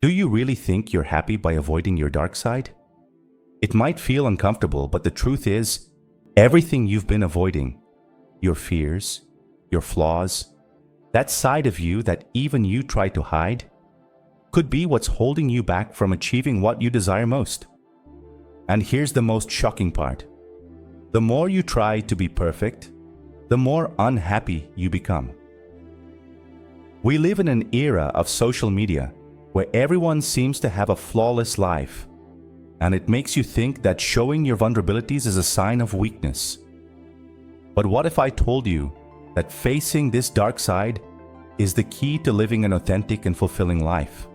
Do you really think you're happy by avoiding your dark side? It might feel uncomfortable, but the truth is, everything you've been avoiding, your fears, your flaws, that side of you that even you try to hide, could be what's holding you back from achieving what you desire most. And here's the most shocking part. The more you try to be perfect, the more unhappy you become. We live in an era of social media where everyone seems to have a flawless life, and it makes you think that showing your vulnerabilities is a sign of weakness. But what if I told you that facing this dark side is the key to living an authentic and fulfilling life?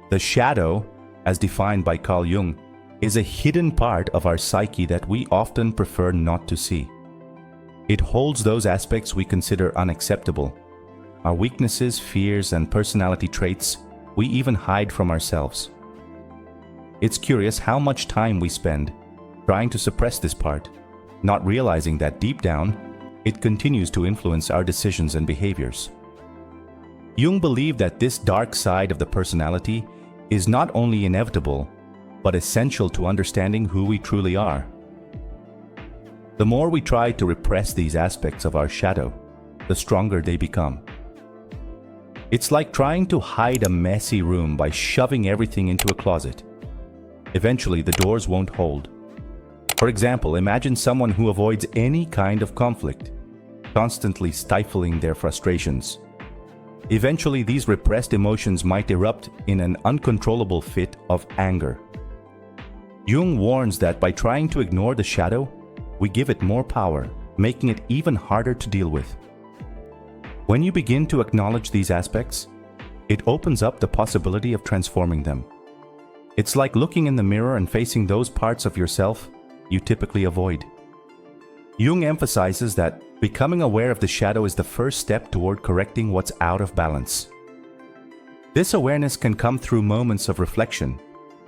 The shadow, as defined by Carl Jung, is a hidden part of our psyche that we often prefer not to see. It holds those aspects we consider unacceptable, our weaknesses, fears, and personality traits we even hide from ourselves. It's curious how much time we spend trying to suppress this part, not realizing that deep down, it continues to influence our decisions and behaviors. Jung believed that this dark side of the personality is not only inevitable, but essential to understanding who we truly are. The more we try to repress these aspects of our shadow, the stronger they become. It's like trying to hide a messy room by shoving everything into a closet. Eventually, the doors won't hold. For example, imagine someone who avoids any kind of conflict, constantly stifling their frustrations. Eventually, these repressed emotions might erupt in an uncontrollable fit of anger. Jung warns that by trying to ignore the shadow, we give it more power, making it even harder to deal with. When you begin to acknowledge these aspects, it opens up the possibility of transforming them. It's like looking in the mirror and facing those parts of yourself you typically avoid. Jung emphasizes that becoming aware of the shadow is the first step toward correcting what's out of balance. This awareness can come through moments of reflection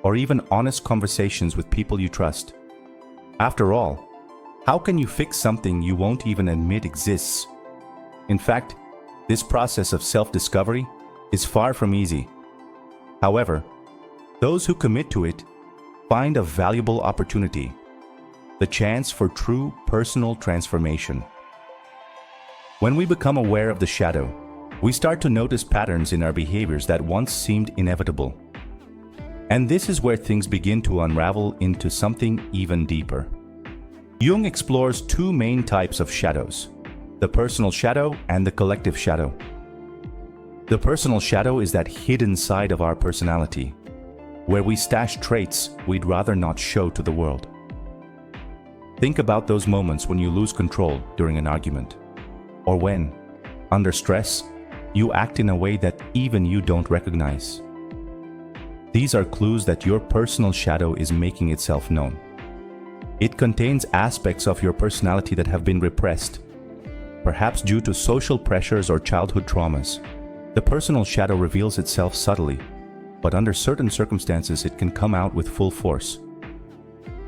or even honest conversations with people you trust. After all, how can you fix something you won't even admit exists? In fact, this process of self-discovery is far from easy. However, those who commit to it find a valuable opportunity, the chance for true personal transformation. When we become aware of the shadow, we start to notice patterns in our behaviors that once seemed inevitable. And this is where things begin to unravel into something even deeper. Jung explores two main types of shadows: the personal shadow and the collective shadow. The personal shadow is that hidden side of our personality, where we stash traits we'd rather not show to the world. Think about those moments when you lose control during an argument, or when, under stress, you act in a way that even you don't recognize. These are clues that your personal shadow is making itself known. It contains aspects of your personality that have been repressed, perhaps due to social pressures or childhood traumas. The personal shadow reveals itself subtly, but under certain circumstances it can come out with full force.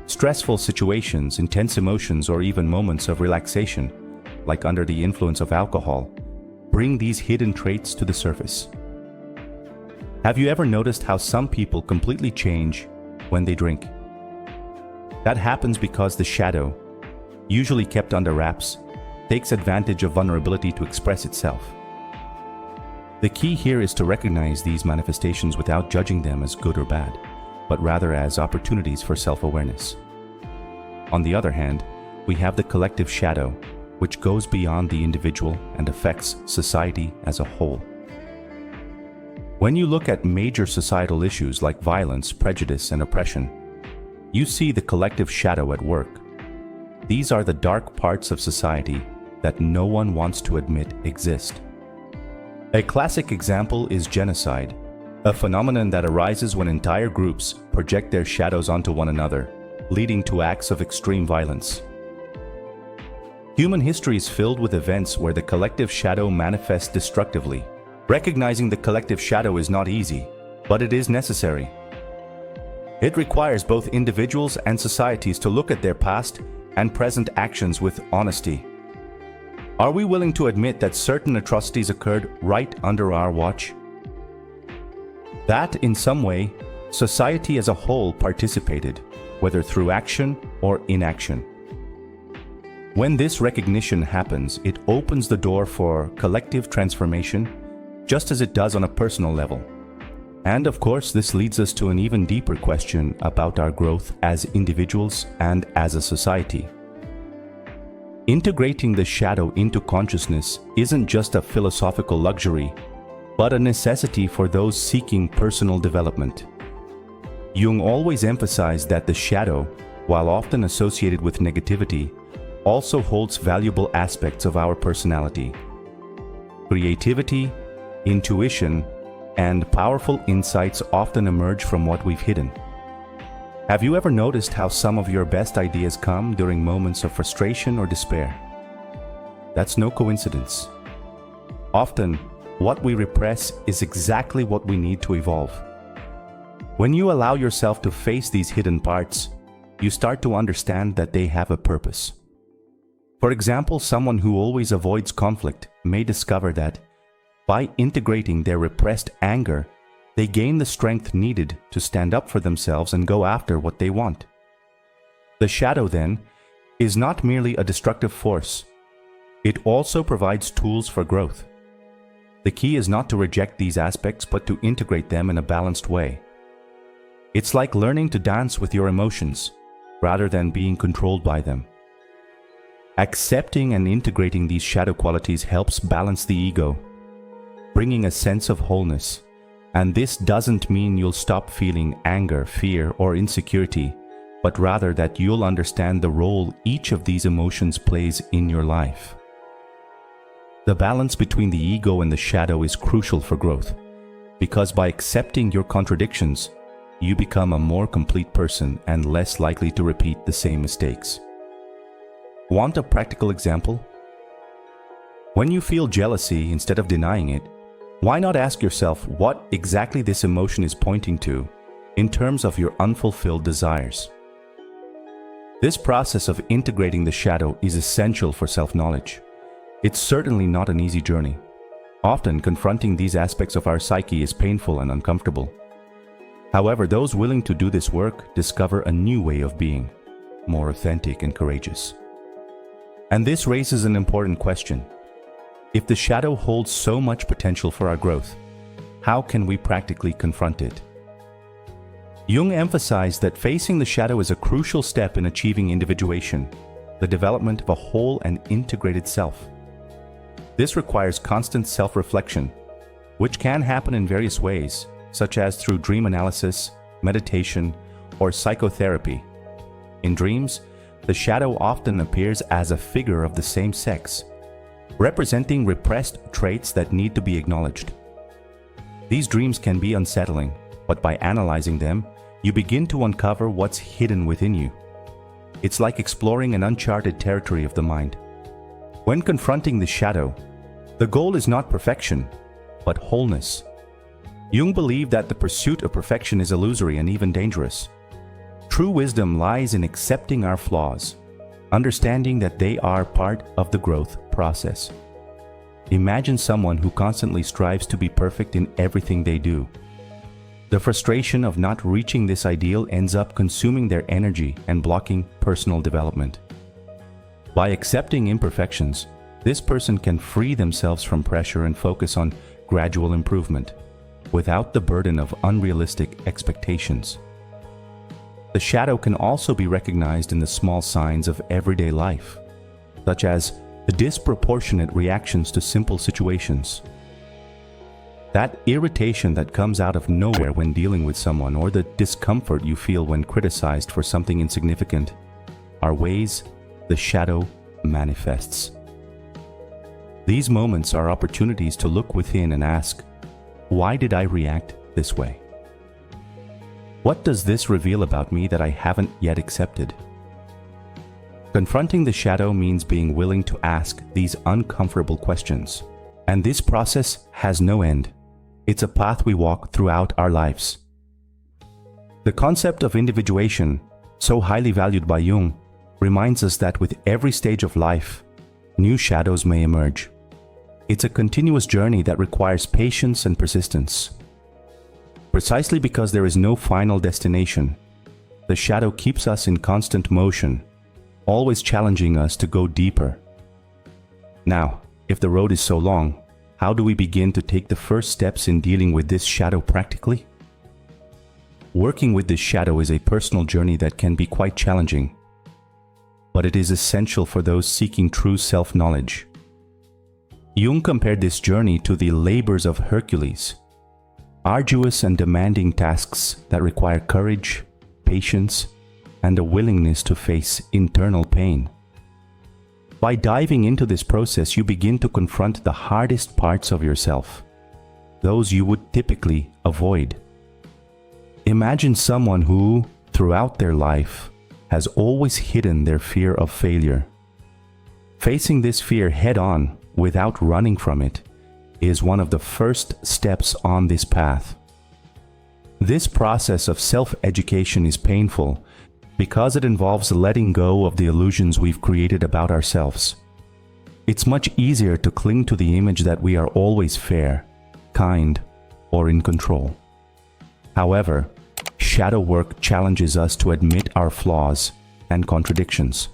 Stressful situations, intense emotions, or even moments of relaxation, like under the influence of alcohol, bring these hidden traits to the surface. Have you ever noticed how some people completely change when they drink? That happens because the shadow, usually kept under wraps, takes advantage of vulnerability to express itself. The key here is to recognize these manifestations without judging them as good or bad, but rather as opportunities for self-awareness. On the other hand, we have the collective shadow, which goes beyond the individual and affects society as a whole. When you look at major societal issues like violence, prejudice, and oppression, you see the collective shadow at work. These are the dark parts of society that no one wants to admit exist. A classic example is genocide, a phenomenon that arises when entire groups project their shadows onto one another, leading to acts of extreme violence. Human history is filled with events where the collective shadow manifests destructively. Recognizing the collective shadow is not easy, but it is necessary. It requires both individuals and societies to look at their past and present actions with honesty. Are we willing to admit that certain atrocities occurred right under our watch? That, in some way, society as a whole participated, whether through action or inaction. When this recognition happens, it opens the door for collective transformation, just as it does on a personal level. And of course, this leads us to an even deeper question about our growth as individuals and as a society. Integrating the shadow into consciousness isn't just a philosophical luxury, but a necessity for those seeking personal development. Jung always emphasized that the shadow, while often associated with negativity, also holds valuable aspects of our personality. Creativity, intuition, and powerful insights often emerge from what we've hidden. Have you ever noticed how some of your best ideas come during moments of frustration or despair? That's no coincidence. Often, what we repress is exactly what we need to evolve. When you allow yourself to face these hidden parts, you start to understand that they have a purpose. For example, someone who always avoids conflict may discover that by integrating their repressed anger, they gain the strength needed to stand up for themselves and go after what they want. The shadow, then, is not merely a destructive force. It also provides tools for growth. The key is not to reject these aspects, but to integrate them in a balanced way. It's like learning to dance with your emotions, rather than being controlled by them. Accepting and integrating these shadow qualities helps balance the ego, bringing a sense of wholeness. And this doesn't mean you'll stop feeling anger, fear, or insecurity, but rather that you'll understand the role each of these emotions plays in your life. The balance between the ego and the shadow is crucial for growth, because by accepting your contradictions, you become a more complete person and less likely to repeat the same mistakes. Want a practical example? When you feel jealousy, instead of denying it, why not ask yourself what exactly this emotion is pointing to in terms of your unfulfilled desires? This process of integrating the shadow is essential for self-knowledge. It's certainly not an easy journey. Often, confronting these aspects of our psyche is painful and uncomfortable. However, those willing to do this work discover a new way of being, more authentic and courageous. And this raises an important question. If the shadow holds so much potential for our growth, how can we practically confront it? Jung emphasized that facing the shadow is a crucial step in achieving individuation, the development of a whole and integrated self. This requires constant self-reflection, which can happen in various ways, such as through dream analysis, meditation, or psychotherapy. In dreams, the shadow often appears as a figure of the same sex, representing repressed traits that need to be acknowledged. These dreams can be unsettling, but by analyzing them, you begin to uncover what's hidden within you. It's like exploring an uncharted territory of the mind. When confronting the shadow, the goal is not perfection, but wholeness. Jung believed that the pursuit of perfection is illusory and even dangerous. True wisdom lies in accepting our flaws, understanding that they are part of the growth process. Imagine someone who constantly strives to be perfect in everything they do. The frustration of not reaching this ideal ends up consuming their energy and blocking personal development. By accepting imperfections, this person can free themselves from pressure and focus on gradual improvement, without the burden of unrealistic expectations. The shadow can also be recognized in the small signs of everyday life, such as the disproportionate reactions to simple situations. That irritation that comes out of nowhere when dealing with someone, or the discomfort you feel when criticized for something insignificant, are ways the shadow manifests. These moments are opportunities to look within and ask, why did I react this way? What does this reveal about me that I haven't yet accepted? Confronting the shadow means being willing to ask these uncomfortable questions. And this process has no end. It's a path we walk throughout our lives. The concept of individuation, so highly valued by Jung, reminds us that with every stage of life, new shadows may emerge. It's a continuous journey that requires patience and persistence. Precisely because there is no final destination, the shadow keeps us in constant motion, always challenging us to go deeper. Now, if the road is so long, how do we begin to take the first steps in dealing with this shadow practically? Working with this shadow is a personal journey that can be quite challenging, but it is essential for those seeking true self-knowledge. Jung compared this journey to the labors of Hercules, arduous and demanding tasks that require courage, patience, and a willingness to face internal pain. By diving into this process, you begin to confront the hardest parts of yourself, those you would typically avoid. Imagine someone who, throughout their life, has always hidden their fear of failure. Facing this fear head-on, without running from it, is one of the first steps on this path. This process of self-education is painful because it involves letting go of the illusions we've created about ourselves. It's much easier to cling to the image that we are always fair, kind, or in control. However, shadow work challenges us to admit our flaws and contradictions.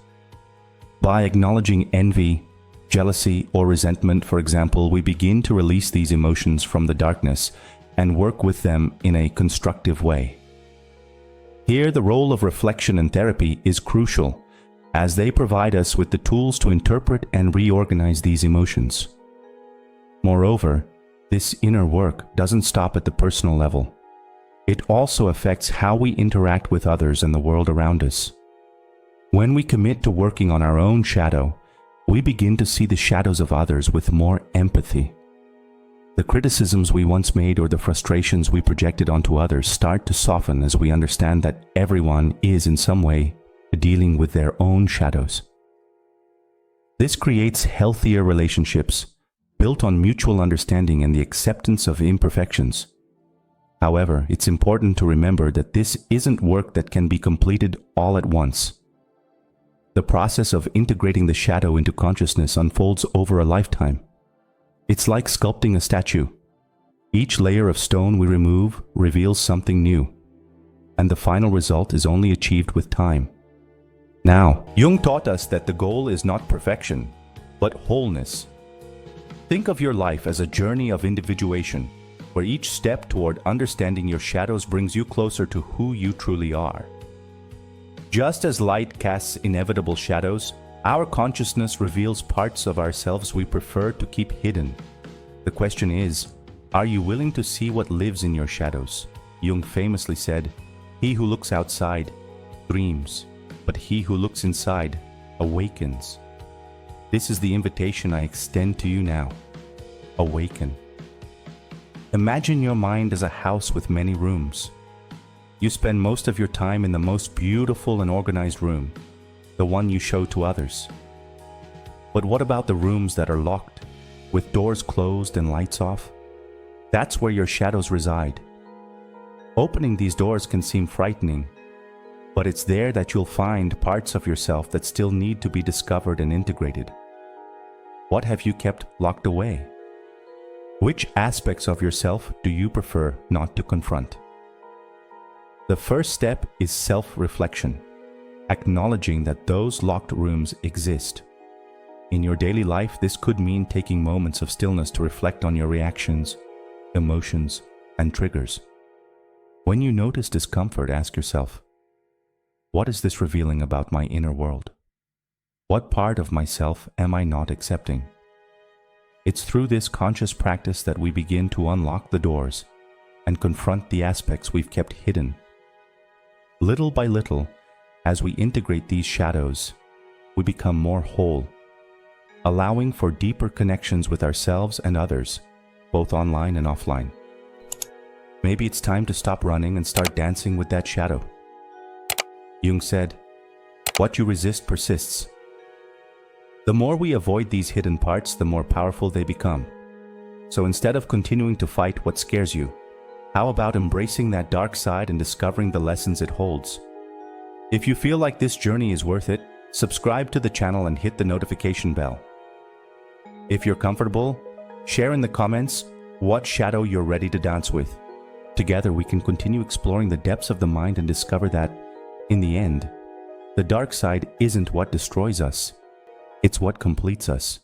By acknowledging envy, jealousy, or resentment, for example, we begin to release these emotions from the darkness and work with them in a constructive way. Here, the role of reflection and therapy is crucial, as they provide us with the tools to interpret and reorganize these emotions. Moreover, this inner work doesn't stop at the personal level. It also affects how we interact with others and the world around us. When we commit to working on our own shadow, we begin to see the shadows of others with more empathy. The criticisms we once made or the frustrations we projected onto others start to soften as we understand that everyone is in some way dealing with their own shadows. This creates healthier relationships built on mutual understanding and the acceptance of imperfections. However, it's important to remember that this isn't work that can be completed all at once. The process of integrating the shadow into consciousness unfolds over a lifetime. It's like sculpting a statue. Each layer of stone we remove reveals something new, and the final result is only achieved with time. Now, Jung taught us that the goal is not perfection, but wholeness. Think of your life as a journey of individuation, where each step toward understanding your shadows brings you closer to who you truly are. Just as light casts inevitable shadows, our consciousness reveals parts of ourselves we prefer to keep hidden. The question is, are you willing to see what lives in your shadows? Jung famously said, "He who looks outside dreams, but he who looks inside awakens." This is the invitation I extend to you now. Awaken. Imagine your mind as a house with many rooms. You spend most of your time in the most beautiful and organized room, the one you show to others. But what about the rooms that are locked, with doors closed and lights off? That's where your shadows reside. Opening these doors can seem frightening, but it's there that you'll find parts of yourself that still need to be discovered and integrated. What have you kept locked away? Which aspects of yourself do you prefer not to confront? The first step is self-reflection, acknowledging that those locked rooms exist. In your daily life, this could mean taking moments of stillness to reflect on your reactions, emotions, and triggers. When you notice discomfort, ask yourself, what is this revealing about my inner world? What part of myself am I not accepting? It's through this conscious practice that we begin to unlock the doors and confront the aspects we've kept hidden. Little by little, as we integrate these shadows, we become more whole, allowing for deeper connections with ourselves and others, both online and offline. Maybe it's time to stop running and start dancing with that shadow. Jung said, "What you resist persists." The more we avoid these hidden parts, the more powerful they become. So instead of continuing to fight what scares you, how about embracing that dark side and discovering the lessons it holds? If you feel like this journey is worth it, subscribe to the channel and hit the notification bell. If you're comfortable, share in the comments what shadow you're ready to dance with. Together, we can continue exploring the depths of the mind and discover that, in the end, the dark side isn't what destroys us, it's what completes us.